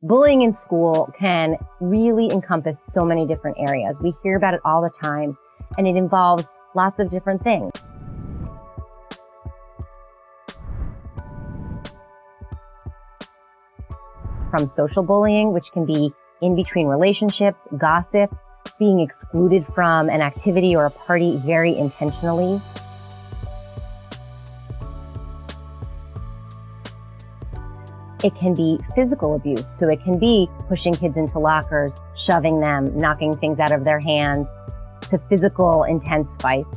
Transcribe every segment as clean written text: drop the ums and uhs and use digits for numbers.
Bullying in school can really encompass so many different areas. We hear about it all the time, and it involves lots of different things. From social bullying, which can be in between relationships, gossip, being excluded from an activity or a party very intentionally. It can be physical abuse, so it can be pushing kids into lockers, shoving them, knocking things out of their hands, to physical, intense fights.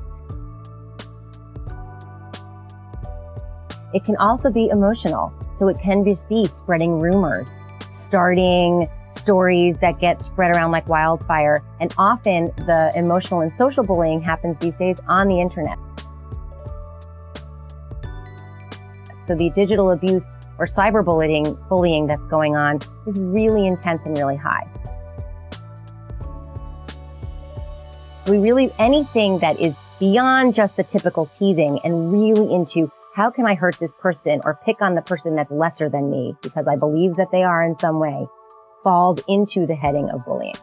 It can also be emotional, so it can just be spreading rumors, starting stories that get spread around like wildfire, and often the emotional and social bullying happens these days on the internet. So the digital abuse or cyberbullying that's going on is really intense and really high. So anything that is beyond just the typical teasing and really into how can I hurt this person or pick on the person that's lesser than me because I believe that they are in some way, falls into the heading of bullying.